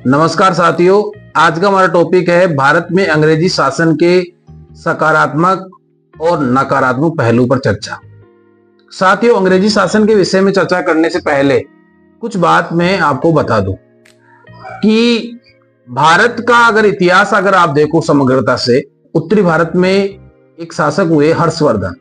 नमस्कार साथियों, आज का हमारा टॉपिक है भारत में अंग्रेजी शासन के सकारात्मक और नकारात्मक पहलू पर चर्चा। साथियों, अंग्रेजी शासन के विषय में चर्चा करने से पहले कुछ बात मैं आपको बता दूं कि भारत का अगर इतिहास अगर आप देखो समग्रता से, उत्तरी भारत में एक शासक हुए हर्षवर्धन।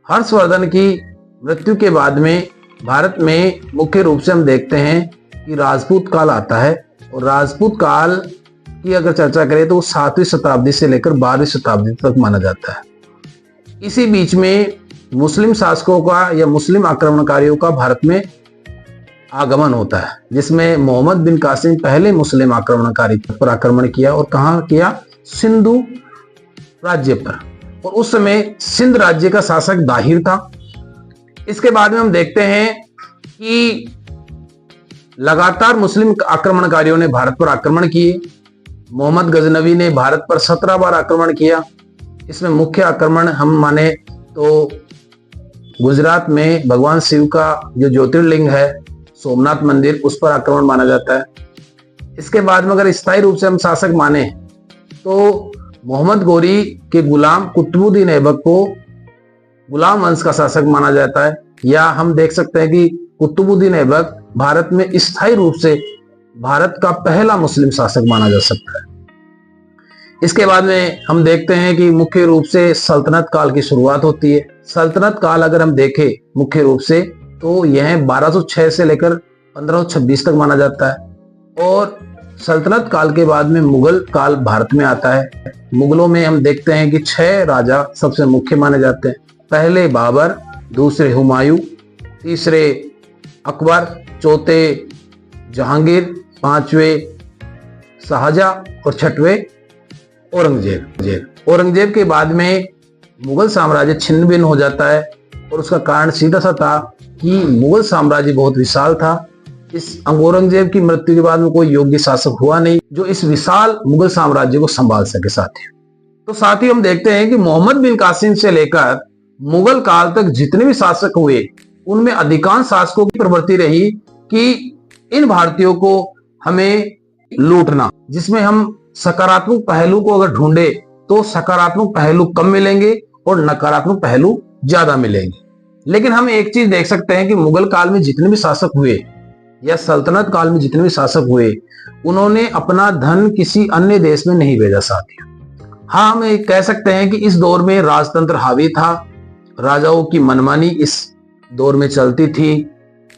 हर्षवर्धन की मृत्यु के बाद में भारत में मुख्य रूप से हम देखते हैं कि राजपूत काल आता है, और राजपूत काल की अगर चर्चा करें तो 7वीं शताब्दी से लेकर 12वीं शताब्दी तक माना जाता है। इसी बीच में मुस्लिम शासकों का या मुस्लिम आक्रमणकारियों का भारत में आगमन होता है, जिसमें मोहम्मद बिन कासिम पहले मुस्लिम आक्रमणकारी पर आक्रमण किया, और कहाँ किया? सिंधु राज्य पर। और उस समय सिंध राज्य का शासक दाहिर था। इसके बाद में हम देखते हैं कि लगातार मुस्लिम आक्रमणकारियों ने भारत पर आक्रमण किए। मोहम्मद गजनवी ने भारत पर 17 बार आक्रमण किया। इसमें मुख्य आक्रमण हम माने तो गुजरात में भगवान शिव का जो ज्योतिर्लिंग है सोमनाथ मंदिर, उस पर आक्रमण माना जाता है। इसके बाद में अगर स्थायी रूप से हम शासक माने तो मोहम्मद गोरी के गुलाम कुतुबुद्दीन ऐबक को गुलाम वंश का शासक माना जाता है, या हम देख सकते हैं कि कुतुबुद्दीन ऐबक भारत में स्थायी रूप से भारत का पहला मुस्लिम शासक माना जा सकता है। इसके बाद में हम देखते हैं कि मुख्य रूप से सल्तनत काल की शुरुआत होती है। सल्तनत काल अगर हम देखें मुख्य रूप से तो यह 1206 से लेकर 1526 तक माना जाता है। और सल्तनत काल के बाद में मुगल काल भारत में आता है। मुगलों में हम देखते हैं कि 6 राजा सबसे मुख्य माने जाते हैं। पहले बाबर, दूसरे हुमायूं, तीसरे अकबर, चौथे जहांगीर, पांचवें शाहजहां और छठवें औरंगजेब। औरंगजेब के बाद में मुगल साम्राज्य छिन्न भिन्न हो जाता है, और उसका कारण सीधा सा था कि मुगल साम्राज्य बहुत विशाल था। इस औरंगजेब की मृत्यु के बाद में कोई योग्य शासक हुआ नहीं जो इस विशाल मुगल साम्राज्य को संभाल सके। साथ ही हम देखते हैं कि मोहम्मद बिन कासिम से लेकर मुगल काल तक जितने भी शासक हुए उनमें अधिकांश शासकों की प्रवृत्ति रही कि इन भारतीयों को हमें लूटना, जिसमें हम सकारात्मक पहलू को अगर ढूंढे तो सकारात्मक पहलू कम मिलेंगे और नकारात्मक पहलू ज्यादा मिलेंगे। लेकिन हम एक चीज देख सकते हैं कि मुगल काल में जितने भी शासक हुए या सल्तनत काल में जितने भी शासक हुए, उन्होंने अपना धन किसी अन्य देश में नहीं भेजा। साथियों, हाँ, हम कह सकते हैं कि इस दौर में राजतंत्र हावी था, राजाओं की मनमानी इस दौर में चलती थी।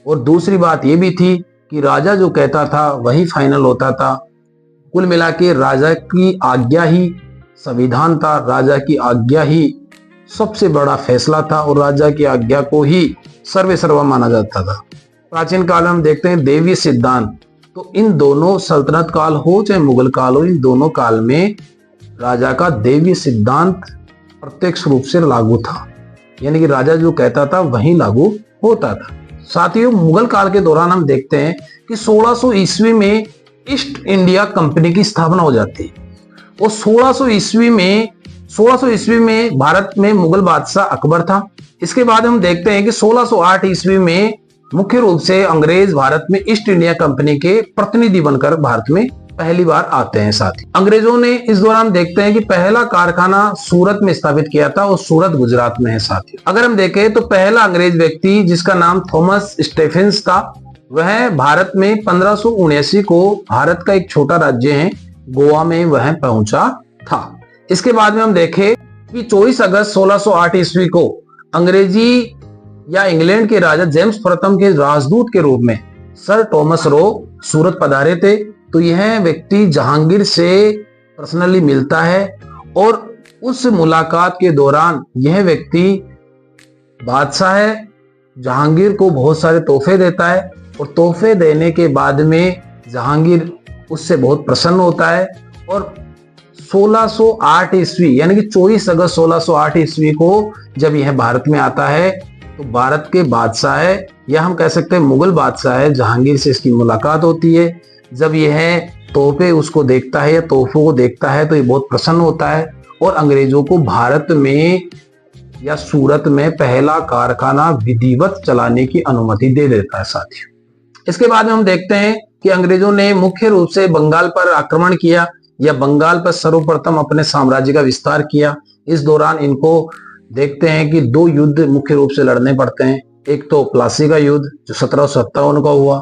और दूसरी बात यह भी थी कि राजा जो कहता था वही फाइनल होता था। कुल मिला के राजा की आज्ञा ही संविधान था, राजा की आज्ञा ही सबसे बड़ा फैसला था, और राजा की आज्ञा को ही सर्वे सर्वा माना जाता था। प्राचीन काल में हम देखते हैं देवीय सिद्धांत, तो इन दोनों सल्तनत काल हो चाहे मुगल काल हो, इन दोनों काल में राजा का देवीय सिद्धांत प्रत्यक्ष रूप से लागू था, यानी कि राजा जो कहता था वही लागू होता था। साथियों, मुगल काल के दौरान हम देखते हैं कि 1600 ईस्वी में ईस्ट इंडिया कंपनी की स्थापना हो जाती है, और 1600 ईस्वी में भारत में मुगल बादशाह अकबर था। इसके बाद हम देखते हैं कि 1608 ईस्वी में मुख्य रूप से अंग्रेज भारत में ईस्ट इंडिया कंपनी के प्रतिनिधि बनकर भारत में पहली बार आते हैं। साथ ही अंग्रेजों ने इस दौरान देखते हैं कि पहला कारखाना सूरत में स्थापित किया था, और सूरत गुजरात में है। साथ ही अगर हम देखें तो पहला अंग्रेज व्यक्ति जिसका नाम थॉमस स्टेफेंस था, वह भारत में 1579 को भारत का एक छोटा राज्य है गोवा में वह पहुंचा था। इसके बाद में हम देखें कि 24 अगस्त 1608 ईस्वी को अंग्रेजी या इंग्लैंड के राजा जेम्स प्रथम के राजदूत के रूप में सर टॉमस रो सूरत पधारे थे। तो यह व्यक्ति जहांगीर से पर्सनली मिलता है, और उस मुलाकात के दौरान यह व्यक्ति बादशाह है, जहांगीर को बहुत सारे तोहफे देता है, और तोहफे देने के बाद में जहांगीर उससे बहुत प्रसन्न होता है। और 1608 ईस्वी यानी कि 24 अगस्त 1608 ईस्वी को जब यह भारत में आता है तो भारत के बादशाह है, या हम कह सकते हैं मुगल बादशाह है, जहांगीर से इसकी मुलाकात होती है। जब यह तोहफे उसको देखता है या तोहफों को देखता है तो ये बहुत प्रसन्न होता है, और अंग्रेजों को भारत में या सूरत में पहला कारखाना विधिवत चलाने की अनुमति दे देता है। साथियों, इसके बाद में हम देखते हैं कि अंग्रेजों ने मुख्य रूप से बंगाल पर आक्रमण किया या बंगाल पर सर्वप्रथम अपने साम्राज्य का विस्तार किया। इस दौरान इनको देखते हैं कि दो युद्ध मुख्य रूप से लड़ने पड़ते हैं। एक तो प्लासी का युद्ध जो 1757 का हुआ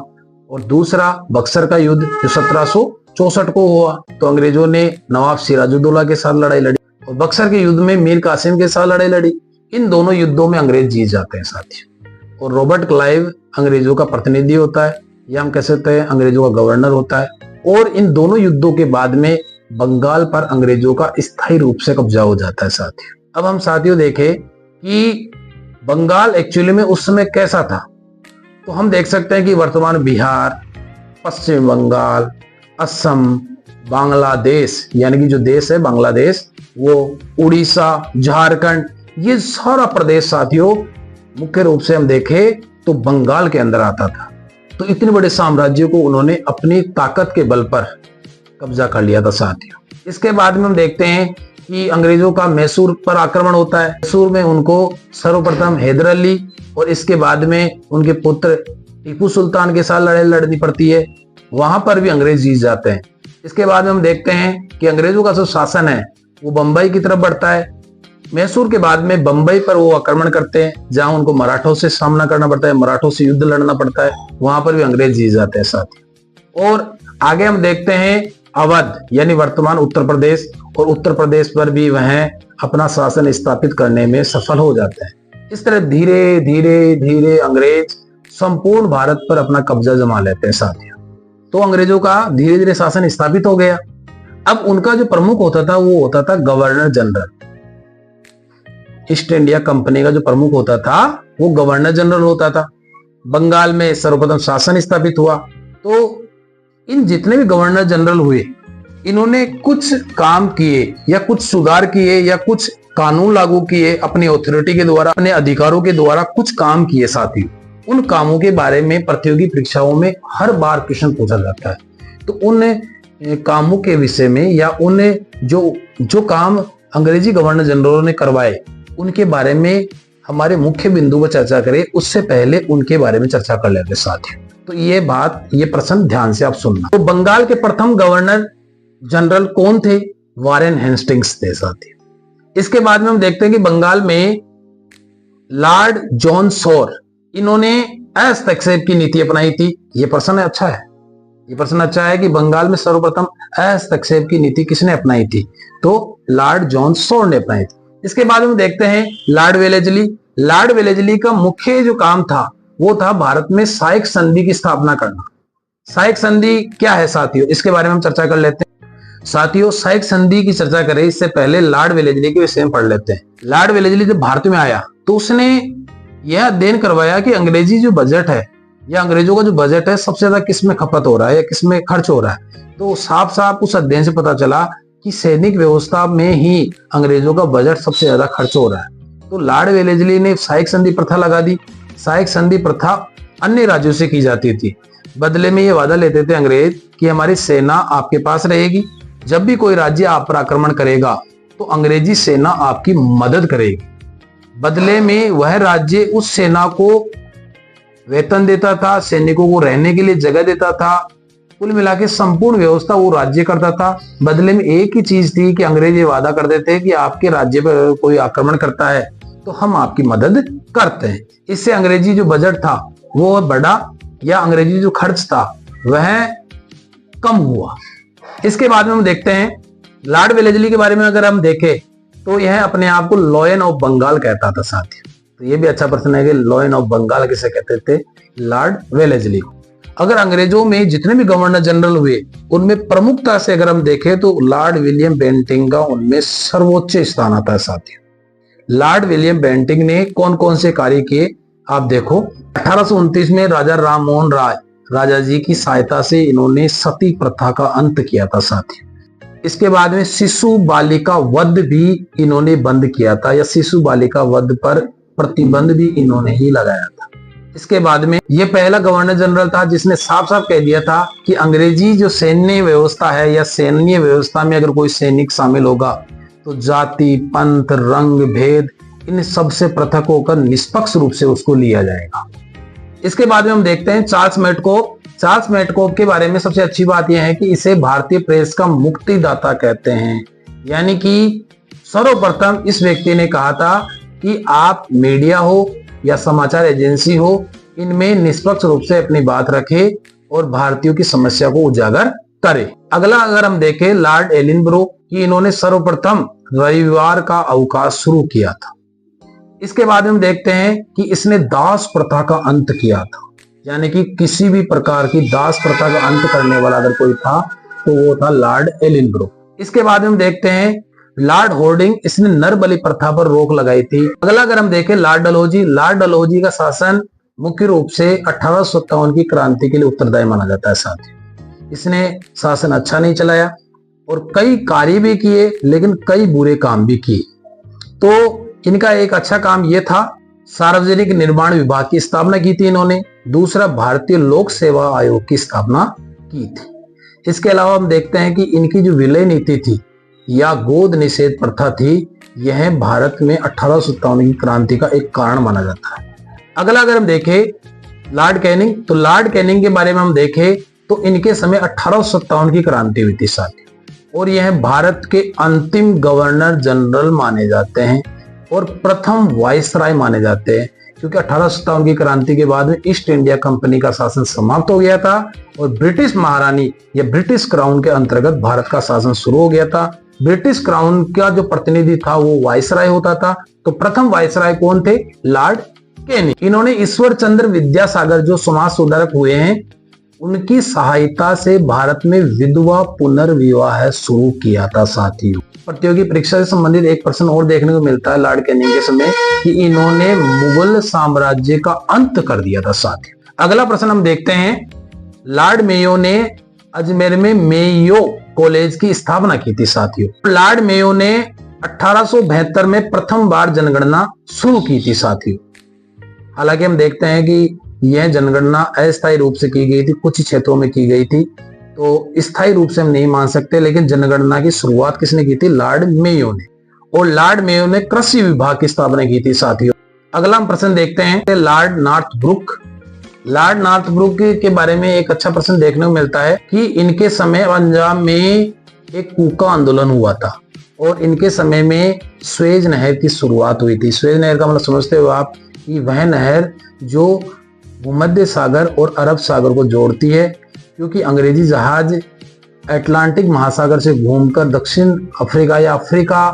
और दूसरा बक्सर का युद्ध जो 1764 को हुआ। तो अंग्रेजों ने नवाब सिराजुद्दौला के साथ लड़ाई लड़ी और बक्सर के युद्ध में मीर कासिम के साथ लड़ाई लड़ी। इन दोनों युद्धों में अंग्रेज जीत जाते हैं साथियों। और रॉबर्ट क्लाइव अंग्रेजों का प्रतिनिधि होता है या हम कह सकते हैं अंग्रेजों का गवर्नर होता है। और इन दोनों युद्धों के बाद में बंगाल पर अंग्रेजों का स्थायी रूप से कब्जा हो जाता है साथियों। अब हम साथियों देखें कि बंगाल एक्चुअली में उस समय कैसा था, तो हम देख सकते हैं कि वर्तमान बिहार, पश्चिम बंगाल, असम, बांग्लादेश यानी कि जो देश है बांग्लादेश, वो उड़ीसा, झारखंड, ये सारा प्रदेश साथियों मुख्य रूप से हम देखें तो बंगाल के अंदर आता था। तो इतने बड़े साम्राज्य को उन्होंने अपनी ताकत के बल पर कब्जा कर लिया था साथियों। इसके बाद में हम देखते हैं कि अंग्रेजों का मैसूर पर आक्रमण होता है। मैसूर में उनको सर्वप्रथम हैदर अली और इसके बाद में उनके पुत्र टीपू सुल्तान के साथ लड़ाई लड़नी पड़ती है। वहां पर भी अंग्रेज जीत जाते हैं। इसके बाद में हम देखते हैं कि अंग्रेजों का जो शासन है वो बंबई की तरफ बढ़ता है। मैसूर के बाद में बंबई पर वो आक्रमण करते हैं, जहां उनको मराठों से सामना करना पड़ता है, मराठों से युद्ध लड़ना पड़ता है। वहां पर भी अंग्रेज जीत जाते हैं साथियों। और आगे हम देखते हैं अवध यानी वर्तमान उत्तर प्रदेश, और उत्तर प्रदेश पर भी वह अपना शासन स्थापित करने में सफल हो जाते हैं। इस तरह धीरे धीरे धीरे अंग्रेज संपूर्ण भारत पर अपना कब्जा जमा लेते हैं साथियों। तो अंग्रेजों का धीरे धीरे शासन स्थापित हो गया। अब उनका जो प्रमुख होता था वो होता था governor general. East India company का जो प्रमुख होता था वो गवर्नर जनरल होता था। बंगाल में सर्वप्रथम शासन स्थापित हुआ। तो इन जितने भी गवर्नर जनरल हुए, इन्होंने कुछ काम किए या कुछ सुधार किए या कुछ कानून लागू किए अपनी अथॉरिटी के द्वारा, अपने अधिकारों के द्वारा कुछ काम किए साथी। उन कामों के बारे में प्रतियोगी परीक्षाओं में हर बार क्वेश्चन पूछा जाता है। तो उन कामों के विषय में या उन जो काम अंग्रेजी गवर्नर जनरलों ने करवाए उनके बारे में हमारे मुख्य बिंदु पर चर्चा करें, उससे पहले उनके बारे में चर्चा कर लेते साथियों। तो ये प्रश्न ध्यान से आप सुनना। तो बंगाल के प्रथम गवर्नर जनरल कौन थे? वारेन हेस्टिंग्स थे साथियों। इसके बाद में हम देखते हैं कि बंगाल में लॉर्ड जॉन सॉर, इन्होंने हस्तक्षेप की नीति अपनाई थी। ये प्रश्न अच्छा है, ये प्रश्न अच्छा है कि बंगाल में सर्वप्रथम हस्तक्षेप की नीति किसने अपनाई थी? तो लॉर्ड जॉन सॉर ने अपनाई थी। इसके बाद में देखते हैं लॉर्ड वेलेस्ली। लॉर्ड वेलेस्ली का मुख्य जो काम था वो था भारत में साइक संधि की स्थापना करना। साइक संधि क्या है साथियों, इसके बारे में हम चर्चा कर लेते हैं। साथियों, साइक संधि की चर्चा करें इससे पहले लॉर्ड वेलेस्ली के विषय में पढ़ लेते हैं। लॉर्ड वेलेस्ली जब भारत में आया तो उसने यह अध्ययन करवाया कि अंग्रेजी जो बजट है या अंग्रेजों का जो बजट है सबसे ज्यादा किस में खपत हो रहा है या किस में खर्च हो रहा है। तो साफ साफ उस अध्ययन से पता चला कि सैनिक व्यवस्था में ही अंग्रेजों का बजट सबसे ज्यादा खर्च हो रहा है। तो लॉर्ड वेलेस्ली ने साइक संधि प्रथा लगा दी। साइक संधि प्रथा अन्य राज्यों से की जाती थी। बदले में ये वादा लेते थे अंग्रेज कि हमारी सेना आपके पास रहेगी, जब भी कोई राज्य आप पर आक्रमण करेगा तो अंग्रेजी सेना आपकी मदद करेगी। बदले में वह राज्य उस सेना को वेतन देता था, सैनिकों को रहने के लिए जगह देता था। कुल मिला के संपूर्ण व्यवस्था वो राज्य करता था। बदले में एक ही चीज थी कि अंग्रेज ये वादा करते थे कि आपके राज्य पर कोई आक्रमण करता है तो हम आपकी मदद करते हैं। इससे अंग्रेजी जो बजट था वो बढ़ा या अंग्रेजी जो खर्च था वह कम हुआ। इसके बाद में हम देखते हैं लॉर्ड वेलेस्ली के बारे में अगर हम देखें तो यह अपने आप को लॉयन ऑफ बंगाल कहता था साथियों। तो ये भी अच्छा प्रश्न है कि लॉयन ऑफ बंगाल किसे कहते थे? लॉर्ड वेलेस्ली को। अगर अंग्रेजों में जितने भी गवर्नर जनरल हुए उनमें प्रमुखता से अगर हम देखें तो लॉर्ड विलियम बेंटिंग का उनमें सर्वोच्च स्थान आता है साथियों। लॉर्ड विलियम बेंटिंग ने कौन कौन से कार्य किए आप देखो। 1829 में राजा राम मोहन राय राजा जी की सहायता से इन्होंने सती प्रथा का अंत किया था साथियों। इसके बाद में शिशु बालिका वध भी इन्होंने बंद किया था या शिशु बालिका वध पर प्रतिबंध भी इन्होंने ही लगाया था। इसके बाद में ये पहला गवर्नर जनरल था जिसने साफ साफ कह दिया था कि अंग्रेजी जो सैन्य व्यवस्था है या सैन्य व्यवस्था में अगर कोई सैनिक शामिल होगा तो जाति, पंथ, रंग, भेद इन सब से पृथक होकर निष्पक्ष रूप से उसको लिया जाएगा। इसके बाद में हम देखते हैं चार्ल्स मेडकोफ। चार्ल्स मेडकोफ के बारे में सबसे अच्छी बात यह है कि इसे भारतीय प्रेस का मुक्तिदाता कहते हैं। यानी कि सर्वप्रथम इस व्यक्ति ने कहा था कि आप मीडिया हो या समाचार एजेंसी हो, इनमें निष्पक्ष रूप से अपनी बात रखें और भारतीयों की समस्या को उजागर करें। अगला अगर हम देखें लॉर्ड एलिनब्रो कि इन्होंने सर्वप्रथम रविवार का अवकाश शुरू किया था। इसके बाद हम देखते हैं कि इसने दास प्रथा का अंत किया था। यानी कि किसी भी प्रकार की दास प्रथा का अंत करने वाला अगर कोई था तो वो था लॉर्ड एलिनब्रो। इसके बाद हम देखते हैं लॉर्ड होर्डिंग, इसने नरबलि प्रथा पर रोक लगाई थी। अगला अगर हम देखें लॉर्ड डलहौजी। लॉर्ड डलहौजी का शासन मुख्य रूप से 1857 की क्रांति के लिए उत्तरदायी माना जाता है। साथ ही इसने शासन अच्छा नहीं चलाया और कई कार्य भी किए, लेकिन कई बुरे काम भी किए। तो इनका एक अच्छा काम यह था, सार्वजनिक निर्माण विभाग की स्थापना की थी इन्होंने। दूसरा, भारतीय लोक सेवा आयोग की स्थापना की थी। इसके अलावा हम देखते हैं कि इनकी जो विलय नीति थी या गोद निषेध प्रथा थी, यह भारत में 1857 की क्रांति का एक कारण माना जाता है। अगला अगर हम देखें लॉर्ड कैनिंग, तो लॉर्ड कैनिंग के बारे में हम देखें तो इनके समय 1857 की क्रांति हुई थी साथी, और यह भारत के अंतिम गवर्नर जनरल माने जाते हैं और प्रथम वाइसराय माने जाते हैं, क्योंकि 1857 की क्रांति के बाद में ईस्ट इंडिया कंपनी का शासन समाप्त हो गया था और ब्रिटिश महारानी या ब्रिटिश क्राउन के अंतर्गत भारत का शासन शुरू हो गया था। ब्रिटिश क्राउन का जो प्रतिनिधि था वो वाइसराय होता था। तो प्रथम वाइसराय कौन थे? Lord Canning. इन्होंने ईश्वर चंद्र विद्यासागर जो समाज सुधारक हुए हैं, उनकी सहायता से भारत में विधवा पुनर्विवाह शुरू किया था साथियों। प्रतियोगी परीक्षा से संबंधित एक प्रश्न और देखने को मिलता है लॉर्ड कैनिंग के समय कि इन्होंने मुगल साम्राज्य का अंत कर दिया था साथियों। अगला प्रश्न हम देखते हैं, लॉर्ड मेयो ने अजमेर में मेयो कॉलेज की स्थापना की थी साथियों। लॉर्ड मेयो ने 1872 में प्रथम बार जनगणना शुरू की थी साथियों। हालांकि हम देखते हैं कि यह जनगणना अस्थायी रूप से की गई थी, कुछ क्षेत्रों में की गई थी, तो स्थायी रूप से हम नहीं मान सकते, लेकिन जनगणना की शुरुआत किसने की थी? लॉर्ड मेयो ने। और लॉर्ड मेयो ने कृषि विभाग की स्थापना की थी साथियों। अगला हम प्रश्न देखते हैं लॉर्ड नॉर्थब्रुक। लॉर्ड नॉर्थब्रुक के बारे में एक अच्छा प्रश्न देखने को मिलता है कि इनके समय पंजाब में एक कूका आंदोलन हुआ था और इनके समय में स्वेज नहर की शुरुआत हुई थी। स्वेज नहर का मतलब समझते हो आप कि वह नहर जो भूमध्य सागर और अरब सागर को जोड़ती है, क्योंकि अंग्रेजी जहाज अटलांटिक महासागर से घूमकर दक्षिण अफ्रीका या अफ्रीका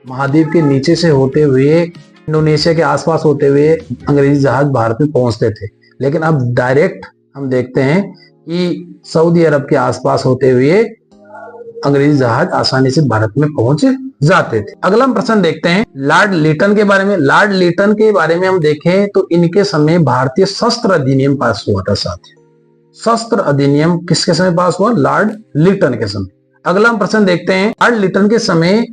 महाद्वीप के नीचे से होते हुए इंडोनेशिया के आसपास होते हुए अंग्रेजी जहाज भारत में पहुंचते थे। लेकिन अब डायरेक्ट हम देखते हैं कि सऊदी अरब के आसपास होते हुए अंग्रेजी जहाज आसानी से भारत में पहुंच जाते थे। अगला हम प्रश्न देखते हैं लॉर्ड लिटन के बारे में। लॉर्ड लिटन के बारे में हम देखें तो इनके समय भारतीय शस्त्र अधिनियम पास हुआ था साथियों। शस्त्र अधिनियम किसके समय पास हुआ? लॉर्ड लिटन के समय। अगला हम प्रश्न देखते हैं लॉर्ड लिटन के समय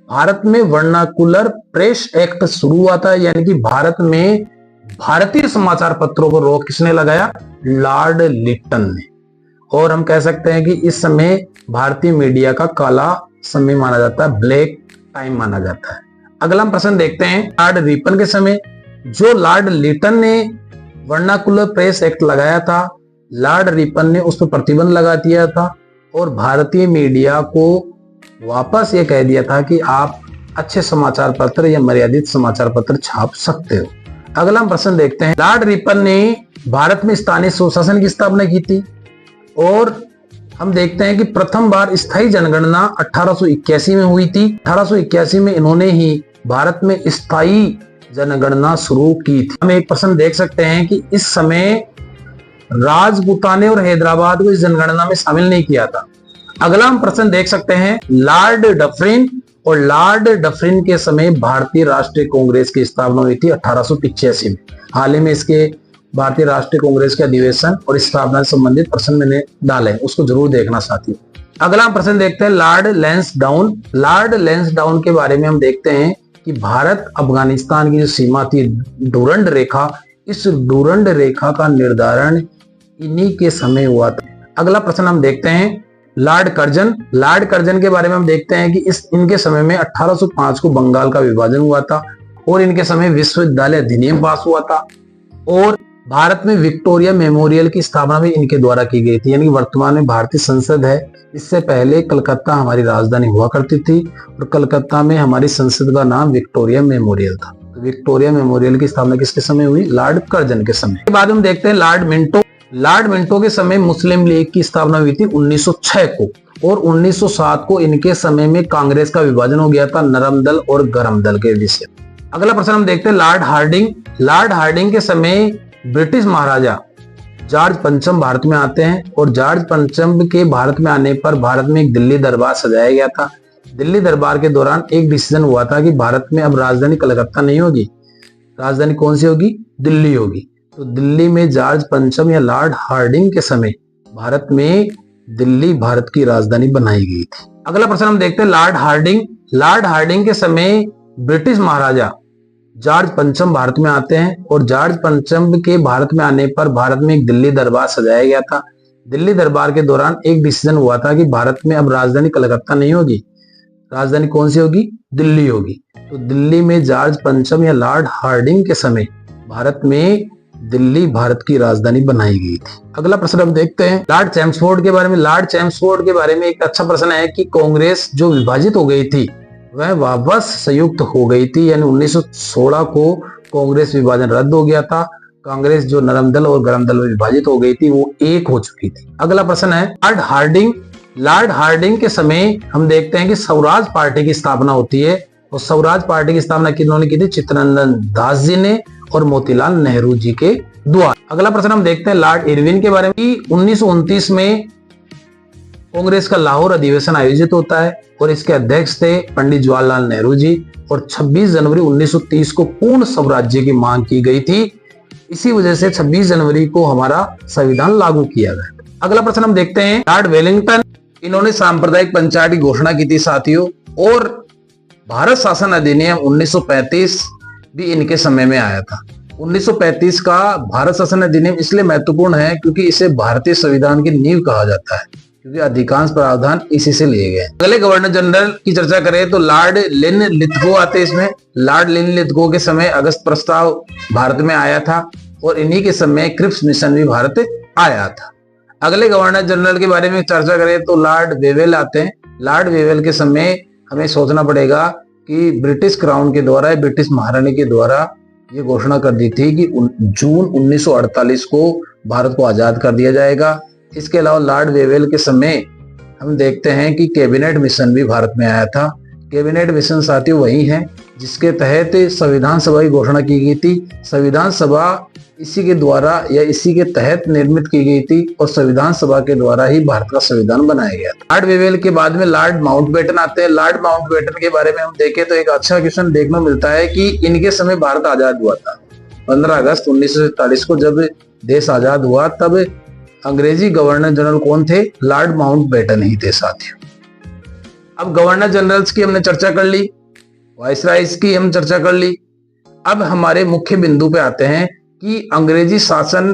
भारत में वर्नाकुलर प्रेस एक्ट शुरू हुआ था, यानी कि भारत में भारतीय समाचार पत्रों पर रोक किसने लगाया? लॉर्ड लिटन ने। और हम कह सकते हैं कि इस समय भारतीय मीडिया का काला समय माना जाता है, ब्लैक टाइम माना जाता है। अगला हम प्रश्न देखते हैं लॉर्ड रिपन के समय। जो लॉर्ड लिटन ने वर्नाकुलर प्रेस एक्ट लगाया था, लॉर्ड रिपन ने उस पर प्रतिबंध लगा दिया था और भारतीय मीडिया को वापस ये कह दिया था कि आप अच्छे समाचार पत्र या मर्यादित समाचार पत्र छाप सकते हो। अगला हम प्रश्न देखते हैं लॉर्ड रिपन ने भारत में स्थानीय स्वशासन की स्थापना की थी और हम देखते हैं कि प्रथम बार स्थायी जनगणना 1881 में हुई थी। 1881 में इन्होंने ही भारत में स्थायी जनगणना शुरू की थी। हम एक प्रश्न देख सकते हैं कि इस समय राजपूताने और हैदराबाद को इस जनगणना में शामिल नहीं किया था। अगला हम प्रश्न देख सकते हैं लॉर्ड डफरिन। और लॉर्ड डफरिन के समय भारतीय राष्ट्रीय कांग्रेस की स्थापना हुई थी 1885 में। हाल ही में इसके भारतीय राष्ट्रीय कांग्रेस के अधिवेशन और स्थापना से संबंधित प्रश्न मैंने डाले, उसको जरूर देखना साथियों। अगला हम प्रश्न देखते हैं लॉर्ड लैंसडाउन। लॉर्ड लैंसडाउन के बारे में हम देखते हैं कि भारत अफगानिस्तान की जो सीमा थी डूरंड रेखा, इस डूरंड रेखा का निर्धारण इन्हीं के समय हुआ था। अगला प्रश्न हम देखते हैं लॉर्ड कर्जन। लॉर्ड कर्जन के बारे में हम देखते हैं कि इनके समय में 1805 को बंगाल का विभाजन हुआ था और इनके समय विश्वविद्यालय अधिनियम पास हुआ था और भारत में विक्टोरिया मेमोरियल की स्थापना भी इनके द्वारा की गई थी। यानी वर्तमान में भारतीय संसद है, इससे पहले कलकत्ता हमारी राजधानी हुआ करती थी और कलकत्ता में हमारी संसद का नाम विक्टोरिया मेमोरियल था। तो विक्टोरिया मेमोरियल की स्थापना किसके समय हुई? लॉर्ड कर्जन के समय। के बाद हम देखते हैं लॉर्ड मिंटो के समय मुस्लिम लीग की स्थापना हुई थी 1906 को, और 1907 को इनके समय में कांग्रेस का विभाजन हो गया था नरम दल और गरम दल के विषय। अगला प्रश्न हम देखते हैं लॉर्ड हार्डिंग के समय ब्रिटिश महाराजा जॉर्ज पंचम भारत में आते हैं, और जॉर्ज पंचम के भारत में आने पर भारत में एक दिल्ली दरबार सजाया गया था। दिल्ली दरबार के दौरान एक डिसीजन हुआ था कि भारत में अब राजधानी कलकत्ता नहीं होगी, राजधानी कौन सी होगी? दिल्ली होगी। तो दिल्ली में जॉर्ज पंचम या लॉर्ड हार्डिंग के समय भारत में दिल्ली भारत की राजधानी बनाई गई थी। अगला प्रश्न हम देखते हैं लॉर्ड हार्डिंग के समय ब्रिटिश महाराजा जॉर्ज पंचम भारत में आते हैं, और जॉर्ज पंचम के भारत में आने पर भारत में एक दिल्ली दरबार सजाया गया था। दिल्ली दरबार के दौरान एक डिसीजन हुआ था कि भारत में अब राजधानी कलकत्ता नहीं होगी, राजधानी कौन सी होगी? दिल्ली होगी। तो दिल्ली में जॉर्ज पंचम या लॉर्ड हार्डिंग के समय भारत में दिल्ली भारत की राजधानी बनाई गई थी। अगला प्रश्न हम देखते हैं लॉर्ड चैम्सफोर्ड के बारे में। लॉर्ड चैम्सफोर्ड के बारे में एक अच्छा प्रश्न है कि कांग्रेस जो विभाजित हो गई थी वह वापस संयुक्त हो गई थी, यानी 1916 को कांग्रेस विभाजन रद्द हो गया था। कांग्रेस जो नरम दल और गरम दल में विभाजित हो गई थी वो एक हो चुकी थी। अगला प्रश्न है लॉर्ड हार्डिंग के समय हम देखते हैं कि स्वराज पार्टी की स्थापना होती है, और स्वराज पार्टी की स्थापना किन्होंने की थी? चित्तरंजन दास जी ने और मोतीलाल नेहरू जी के द्वारा। अगला प्रश्न हम देखते हैं लॉर्ड इरविन के बारे में। 1929 में कांग्रेस का लाहौर अधिवेशन आयोजित होता है, और इसके अध्यक्ष थे पंडित जवाहरलाल नेहरू जी, और 26 जनवरी 1930 को पूर्ण स्वराज्य की मांग की गई थी। इसी वजह से 26 जनवरी को हमारा संविधान लागू किया गया। अगला प्रश्न हम देखते हैं लॉर्ड वेलिंगटन। इन्होंने सांप्रदायिक पंचायत की घोषणा की थी साथियों, और भारत शासन अधिनियम 1935 भी इनके समय में आया था। 1935 का भारत शासन अधिनियम इसलिए महत्वपूर्ण है क्योंकि इसे भारतीय संविधान की नींव कहा जाता है, क्योंकि अधिकांश प्रावधान इसी से लिए गए। अगले गवर्नर जनरल की चर्चा करें तो लॉर्ड लिन लिथगो आते इसमें। लॉर्ड लिन लिथगो के समय अगस्त प्रस्ताव भारत में आया था, और इन्हीं के समय क्रिप्स मिशन भी भारत आया था। अगले गवर्नर जनरल के बारे में चर्चा करें तो लॉर्ड वेवेल आते हैं। लॉर्ड वेवेल के समय हमें सोचना पड़ेगा कि ब्रिटिश क्राउन के द्वारा, ब्रिटिश महारानी के द्वारा ये घोषणा कर दी थी कि जून 1948 को भारत को आजाद कर दिया जाएगा। इसके अलावा लॉर्ड वेवेल के समय हम देखते हैं कि कैबिनेट मिशन भी भारत में आया था। कैबिनेट मिशन साथियों वही है जिसके तहत संविधान सभा की घोषणा की गई थी। संविधान सभा इसी के द्वारा या इसी के तहत निर्मित की गई थी, और संविधान सभा के द्वारा ही भारत का संविधान बनाया गया था। लॉर्ड वेवेल के बाद में लॉर्ड माउंटबेटन आते हैं। लॉर्ड माउंटबेटन के बारे में हम देखें तो एक अच्छा क्वेश्चन देखने मिलता है कि इनके समय भारत आजाद हुआ था। 15 अगस्त 1947 को जब देश आजाद हुआ तब अंग्रेजी गवर्नर जनरल कौन थे? लॉर्ड माउंटबेटन ही थे साथियों। अब गवर्नर जनरल्स की हमने चर्चा कर ली, वाइसरायज की हम चर्चा कर ली। अब हमारे मुख्य बिंदु पे आते हैं कि अंग्रेजी शासन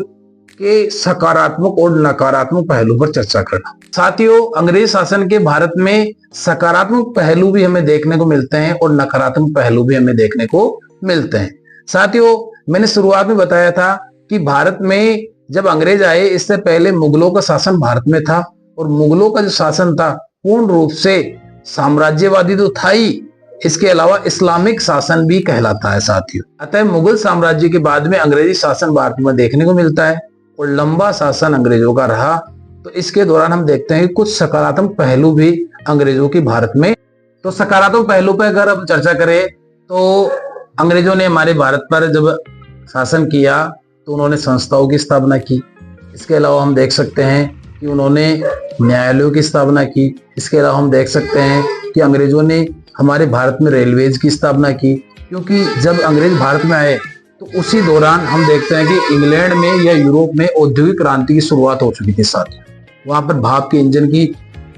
के सकारात्मक और नकारात्मक पहलू पर चर्चा करना। साथियों, अंग्रेजी शासन के भारत में सकारात्मक पहलू भी हमें देखने को मिलते हैं और नकारात्मक पहलू भी हमें देखने को मिलते हैं। साथियों, मैंने शुरुआत में बताया था कि भारत में जब अंग्रेज आए इससे पहले मुगलों का शासन भारत में था, और मुगलों का जो शासन था पूर्ण रूप से साम्राज्यवादी तो था ही, इसके अलावा इस्लामिक शासन भी कहलाता है साथियों। अतः मुगल साम्राज्य के बाद में अंग्रेजी शासन भारत में देखने को मिलता है, और लंबा शासन अंग्रेजों का रहा। तो इसके दौरान हम देखते हैं कि कुछ सकारात्मक पहलू भी अंग्रेजों की भारत में। तो सकारात्मक पहलू पर अगर हम चर्चा करें तो अंग्रेजों ने हमारे भारत पर जब शासन किया तो उन्होंने संस्थाओं की स्थापना की। इसके अलावा हम देख सकते हैं कि उन्होंने न्यायालयों की स्थापना की। इसके अलावा हम देख सकते हैं कि अंग्रेजों ने हमारे भारत में रेलवेज की स्थापना की, क्योंकि जब अंग्रेज भारत में आए तो उसी दौरान हम देखते हैं कि इंग्लैंड में या यूरोप में औद्योगिक क्रांति की शुरुआत हो चुकी थी साथियों। वहां पर भाप के इंजन की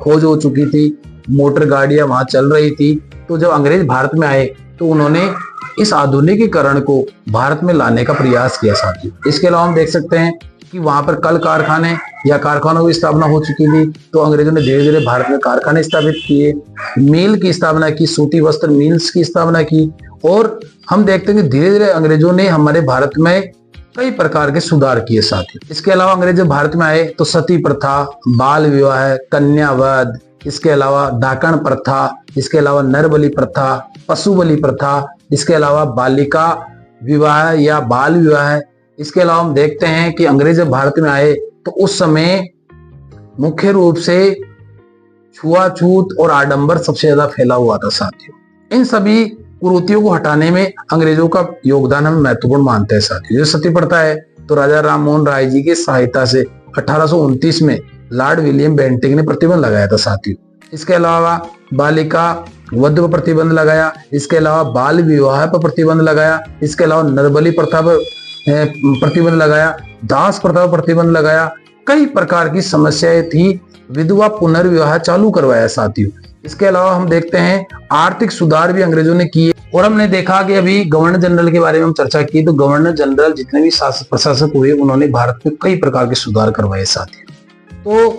खोज हो चुकी थी, मोटर गाड़ियां वहां चल रही थी। तो जब अंग्रेज भारत में आए तो उन्होंने इस आधुनिकीकरण को भारत में लाने का प्रयास किया साथियों। इसके अलावा हम देख सकते हैं कि वहां पर कल कारखाने या कारखानों की स्थापना हो चुकी थी, तो अंग्रेजों ने धीरे धीरे भारत में कारखाने स्थापित किए, मिल की स्थापना की, सूती वस्त्र मिल्स की स्थापना की, और हम देखते हैं कि धीरे धीरे अंग्रेजों ने हमारे भारत में कई प्रकार के सुधार किए साथियों। इसके अलावा अंग्रेज जब भारत में आए तो सती प्रथा, बाल विवाह, कन्यावध, इसके अलावा डाकण प्रथा, इसके अलावा नरबलि प्रथा, पशु बलि प्रथा, इसके अलावा बालिका विवाह या बाल विवाह। इसके अलावा हम देखते हैं कि अंग्रेज जब भारत में आए तो उस समय मुख्य रूप से छुआछूत और आडंबर सबसे ज्यादा फैला हुआ था साथियों। इन सभी कुरीतियों को हटाने में अंग्रेजों का योगदान हम महत्वपूर्ण मानते हैं साथियों। जो सती प्रथा है तो राजा राम मोहन राय जी की सहायता से 1829 में लॉर्ड विलियम बेंटिंक ने प्रतिबंध लगाया था साथियों। इसके अलावा बालिका वध पर प्रतिबंध लगाया, इसके अलावा बाल विवाह पर प्रतिबंध लगाया, इसके अलावा नरबली प्रथा पर प्रतिबंध लगाया, दास प्रथा पर प्रतिबंध लगाया। कई प्रकार की समस्याएं थी, विधवा पुनर्विवाह चालू करवाया साथियों। इसके अलावा हम देखते हैं आर्थिक सुधार भी अंग्रेजों ने किए। और हमने देखा कि अभी गवर्नर जनरल के बारे में हम चर्चा की, तो गवर्नर जनरल जितने भी प्रशासक हुए उन्होंने भारत में कई प्रकार के सुधार करवाए साथियों। तो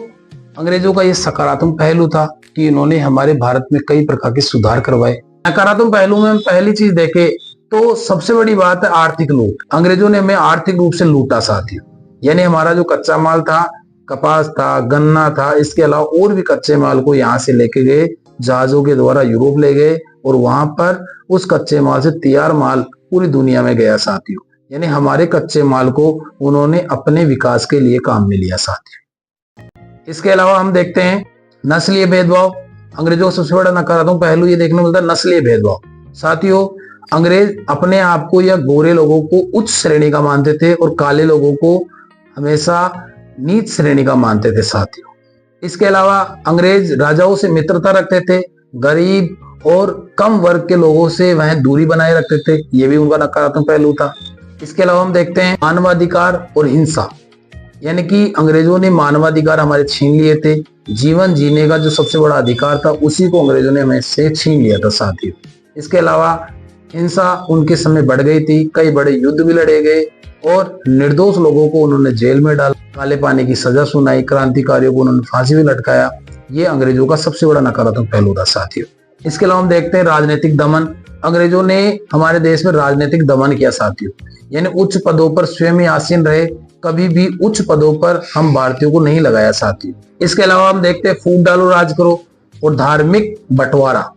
अंग्रेजों का ये सकारात्मक पहलू था कि इन्होंने हमारे भारत में कई प्रकार के सुधार करवाए। नकारात्मक पहलू में हम पहली चीज देखें तो सबसे बड़ी बात है आर्थिक लूट। अंग्रेजों ने हमें आर्थिक रूप से लूटा साथियों। यानी हमारा जो कच्चा माल था, कपास था, गन्ना था, इसके अलावा और भी कच्चे माल को यहाँ से लेके गए, जहाजों के द्वारा यूरोप ले गए और वहां पर उस कच्चे माल से तैयार माल पूरी दुनिया में गया साथियों। यानी हमारे कच्चे माल को उन्होंने अपने विकास के लिए काम में लिया साथियों। इसके अलावा हम देखते हैं नस्लीय भेदभाव। अंग्रेजों का सबसे बड़ा नकारात्मक पहलू ये देखने मिलता है नस्लीय भेदभाव साथियों। अंग्रेज अपने आप को या गोरे लोगों को उच्च श्रेणी का मानते थे और काले लोगों को हमेशा नीच श्रेणी का मानते थे साथियों। इसके अलावा अंग्रेज राजाओं से मित्रता रखते थे, गरीब और कम वर्ग के लोगों से वह दूरी बनाए रखते थे, ये भी उनका नकारात्मक पहलू था। इसके अलावा हम देखते हैं मानवाधिकार और हिंसा। यानी कि अंग्रेजों ने मानवाधिकार हमारे छीन लिए थे। जीवन जीने का जो सबसे बड़ा अधिकार था उसी को अंग्रेजों ने हमें से छीन लिया था साथियों। इसके अलावा हिंसा उनके समय बढ़ गई थी, कई बड़े युद्ध भी लड़े गए और निर्दोष लोगों को उन्होंने जेल में डाला, काले पानी की सजा सुनाई, क्रांतिकारियों को उन्होंने फांसी भी लटकाया। ये अंग्रेजों का सबसे बड़ा नकारात्मक पहलू था साथियों। इसके अलावा हम देखते हैं राजनीतिक दमन। अंग्रेजों ने हमारे देश में राजनीतिक दमन किया साथियों। यानी उच्च पदों पर स्वयं ही आसीन रहे, कभी भी उच्च पदों पर हम भारतीयों को नहीं लगाया साथियों। इसके अलावा हम देखते हैं फूट डालो राज करो और धार्मिक बंटवारा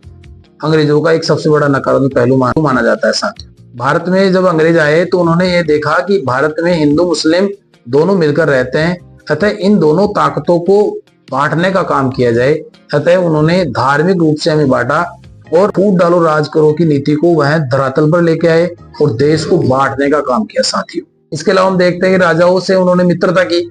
अंग्रेजों का एक सबसे बड़ा नकारात्मक पहलू माना जाता है साथियों। भारत में जब अंग्रेज आए तो उन्होंने ये देखा कि भारत में हिंदू मुस्लिम दोनों मिलकर रहते हैं, अतः इन दोनों ताकतों को बांटने का काम किया जाए। अतः उन्होंने धार्मिक रूप से हमें बांटा और फूट डालो राज करो की नीति को वह धरातल पर लेके आए और देश को बांटने का काम किया साथियों। इसके अलावा हम देखते हैं कि राजाओं से उन्होंने मित्रता की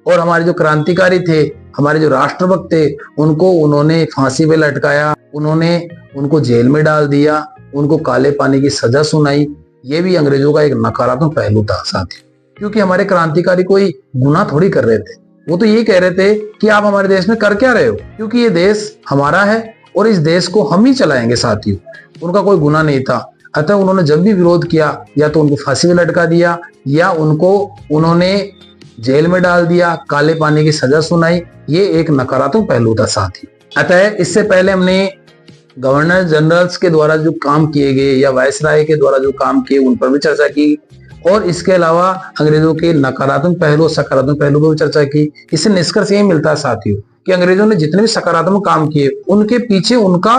और हमारे जो क्रांतिकारी थे, हमारे जो राष्ट्रभक्त थे, उनको उन्होंने फांसी पे लटकाया, उन्होंने उनको जेल में डाल दिया, उनको काले पानी की सजा सुनाई। ये भी अंग्रेजों का एक नकारात्मक पहलू था साथियों। क्योंकि हमारे क्रांतिकारी कोई गुनाह थोड़ी कर रहे थे, वो तो ये कह रहे थे कि आप हमारे देश में कर क्या रहे हो, क्योंकि ये देश हमारा है और इस देश को हम ही चलाएंगे साथियों। उनका कोई गुनाह नहीं था। अतः उन्होंने जब भी विरोध किया या तो उनको फांसी में लटका दिया या उनको उन्होंने जेल में डाल दिया, काले पानी की सजा सुनाई। ये एक नकारात्मक पहलू था साथियों। अतः इससे पहले हमने गवर्नर जनरल्स के द्वारा जो काम किए गए या वायसराय के द्वारा जो काम किए उन पर भी चर्चा की और इसके अलावा अंग्रेजों के नकारात्मक पहलू और सकारात्मक पहलू पर भी चर्चा की। इससे निष्कर्ष यही मिलता है साथियों कि अंग्रेजों ने जितने भी सकारात्मक काम किए उनके पीछे उनका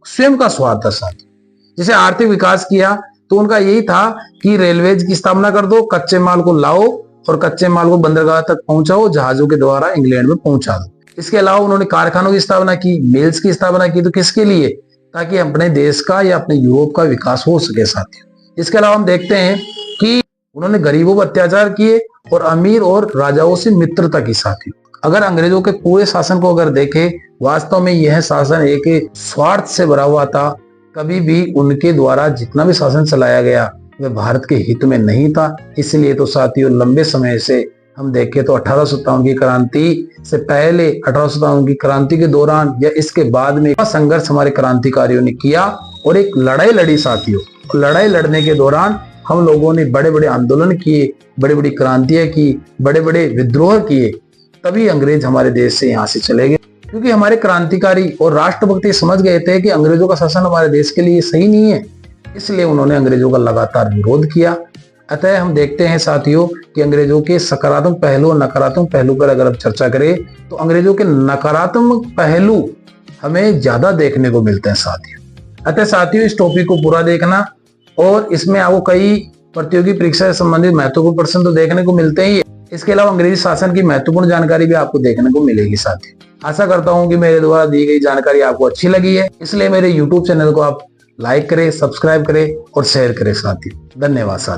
स्वयं का स्वार्थ था साथियों। जैसे आर्थिक विकास किया तो उनका यही था कि रेलवेज की स्थापना कर दो, कच्चे माल को लाओ और कच्चे माल को बंदरगाह तक पहुंचाओ, जहाजों के द्वारा इंग्लैंड में पहुंचा दो। इसके अलावा उन्होंने कारखानों की स्थापना की, मिल्स की स्थापना की। तो किसके लिए? ताकि अपने देश का या अपने यूरोप का विकास हो सके साथियों। इसके अलावा हम देखते हैं कि उन्होंने गरीबों पर अत्याचार किए और अमीर और राजाओं से मित्रता की साथियों। अगर अंग्रेजों के पूरे शासन को अगर देखें, वास्तव में यह शासन एक स्वार्थ से भरा हुआ था। कभी भी उनके द्वारा जितना भी शासन चलाया गया वह भारत के हित में नहीं था। इसलिए तो साथियों लंबे समय से हम देखें तो 1857 की क्रांति से पहले, 1857 की क्रांति के दौरान या इसके बाद में संघर्ष हमारे क्रांतिकारियों ने किया और एक लड़ाई लड़ी साथियों। लड़ाई लड़ने के दौरान हम लोगों ने बड़े बड़े आंदोलन किए, बड़ी बड़ी क्रांतियां की, बड़े बड़े विद्रोह किए, तभी अंग्रेज हमारे देश से यहाँ से चले गए। क्योंकि हमारे क्रांतिकारी और राष्ट्रभक्त समझ गए थे कि अंग्रेजों का शासन हमारे देश के लिए सही नहीं है, इसलिए उन्होंने अंग्रेजों का लगातार विरोध किया। अतः हम देखते हैं साथियों कि अंग्रेजों के सकारात्मक पहलू और नकारात्मक पहलू पर अगर अब चर्चा करें तो अंग्रेजों के नकारात्मक पहलू हमें ज्यादा देखने को मिलते हैं साथियों। अतः साथियों इस टॉपिक को पूरा देखना, और इसमें आपको कई प्रतियोगी परीक्षा से संबंधित महत्वपूर्ण प्रश्न तो देखने को मिलते ही है, इसके अलावा अंग्रेजी शासन की महत्वपूर्ण जानकारी भी आपको देखने को मिलेगी साथियों। आशा करता हूं कि मेरे द्वारा दी गई जानकारी आपको अच्छी लगी है, इसलिए मेरे YouTube चैनल को आप लाइक करें, सब्सक्राइब करें और शेयर करें साथियों। धन्यवाद साथियों।